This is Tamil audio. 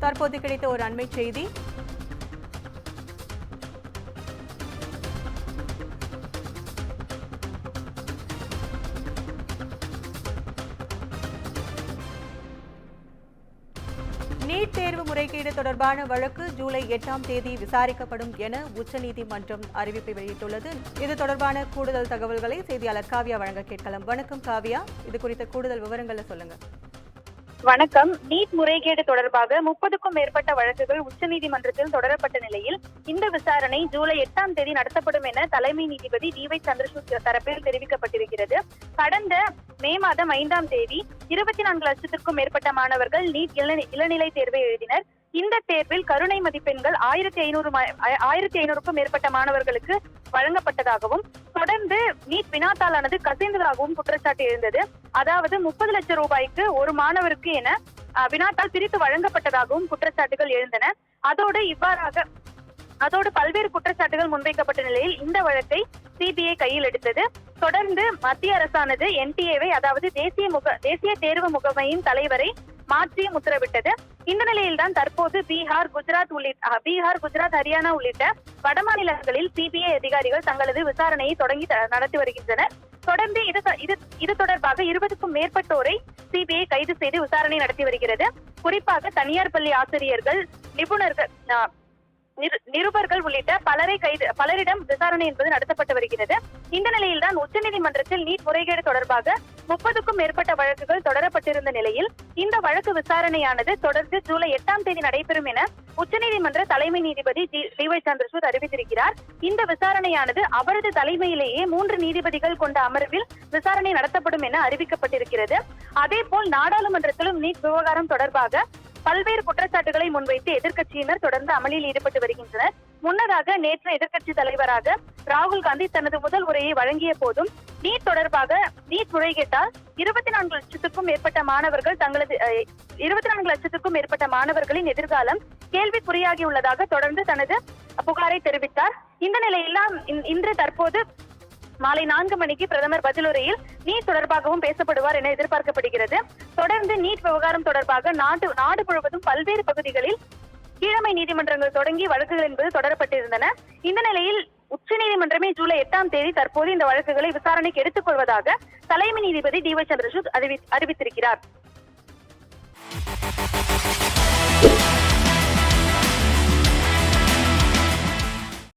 தற்போது கிடைத்த ஒரு அண்மை செய்தி. நீட் தேர்வு முறைகேடு தொடர்பான வழக்கு ஜூலை 8ஆம் தேதி விசாரிக்கப்படும் என உச்சநீதிமன்றம் அறிவிப்பை வெளியிட்டுள்ளது. இது தொடர்பான கூடுதல் தகவல்களை செய்தியாளர் காவியா வழங்க கேட்கலாம். வணக்கம் காவியா, இது குறித்த கூடுதல் விவரங்களை சொல்லுங்க. வணக்கம். நீட் முறைகேடு தொடர்பாக 30க்கும் மேற்பட்ட வழக்குகள் உச்சநீதிமன்றத்தில் தொடரப்பட்ட நிலையில் இந்த விசாரணை ஜூலை 8ஆம் தேதி நடத்தப்படும் என தலைமை நீதிபதி டி.ஒய். சந்திரசூட் தரப்பில் தெரிவிக்கப்பட்டிருக்கிறது. கடந்த மே மாதம் 5ஆம் தேதி 24 லட்சத்திற்கும் மேற்பட்ட மாணவர்கள் நீட் இளநிலை தேர்வை எழுதினர். இந்த தேர்வில் கருணை மதிப்பெண்கள் 1500க்கும் மேற்பட்ட மாணவர்களுக்கு வழங்கப்பட்டதாகவும் தொடர்ந்து நீட் வினாத்தாளானது கசிந்ததாகவும் குற்றச்சாட்டு எழுந்தது. அதாவது 30 லட்சம் ரூபாய்க்கு ஒரு மாணவருக்கு என வினாத்தாள் பிரித்து வழங்கப்பட்டதாகவும் குற்றச்சாட்டுகள் எழுந்தன. அதோடு பல்வேறு குற்றச்சாட்டுகள் முன்வைக்கப்பட்ட நிலையில் இந்த வழக்கை சிபிஐ கையில் எடுத்தது. தொடர்ந்து மத்திய அரசானது NTA-வை, அதாவது தேசிய தேர்வு முகமையின் தலைவரை மாற்றி உத்தரவிட்டது. இந்த நிலையில்தான் தற்போது பீகார், குஜராத், ஹரியானா உள்ளிட்ட வடமாநிலங்களில் சிபிஐ அதிகாரிகள் தங்களது விசாரணையை தொடங்கி நடத்தி வருகின்றனர். தொடர்ந்து இது தொடர்பாக 20க்கும் மேற்பட்டோரை சிபிஐ கைது செய்து விசாரணை நடத்தி வருகிறது. குறிப்பாக தனியார் பள்ளி ஆசிரியர்கள், நிருபர்கள் உள்ளிட்ட பலரிடம் விசாரணை என்பது நடத்தப்பட்டு வருகிறது. இந்த நிலையில்தான் உச்சநீதிமன்றத்தில் நீட் முறைகேடு தொடர்பாக 30க்கும் மேற்பட்ட வழக்குகள் தொடரப்பட்டிருந்த நிலையில் இந்த வழக்கு விசாரணையானது தொடர்ந்து ஜூலை 8ஆம் தேதி நடைபெறும் என உச்சநீதிமன்ற தலைமை நீதிபதி டி.ஒய். சந்திரசூட் அறிவித்திருக்கிறார். இந்த விசாரணையானது அவரது தலைமையிலேயே 3 நீதிபதிகள் கொண்ட அமர்வில் விசாரணை நடத்தப்படும் என அறிவிக்கப்பட்டிருக்கிறது. அதேபோல் நாடாளுமன்றத்திலும் நீட் விவகாரம் தொடர்பாக பல்வேறு குற்றச்சாட்டுகளை முன்வைத்து எதிர்க்கட்சியினர் தொடர்ந்து அமளியில் ஈடுபட்டு வருகின்றனர். முன்னதாக நேற்று எதிர்க்கட்சி தலைவராக ராகுல் காந்தி தனது முதல் உரையை வழங்கிய போதும் நீட் முறைகேட்டால் 24 லட்சத்துக்கும் மேற்பட்ட மாணவர்களின் எதிர்காலம் கேள்விக்குறியாகியுள்ளதாக தொடர்ந்து தனது புகாரை தெரிவித்தார். இந்த நிலையில் இன்று தற்போது மாலை 4 மணிக்கு பிரதமர் பதிலுரையில் நீட் தொடர்பாகவும் பேசப்படுவார் என எதிர்பார்க்கப்படுகிறது. தொடர்ந்து நீட் விவகாரம் தொடர்பாக நாடு முழுவதும் பல்வேறு பகுதிகளில் கீழமை நீதிமன்றங்கள் தொடங்கி வழக்குகள் என்பது தொடரப்பட்டிருந்தன. இந்த நிலையில் உச்சநீதிமன்றமே ஜூலை 8ஆம் தேதி தற்போது இந்த வழக்குகளை விசாரணைக்கு எடுத்துக் கொள்வதாக தலைமை நீதிபதி டி.ஒய். சந்திரசூட் அறிவித்திருக்கிறார்.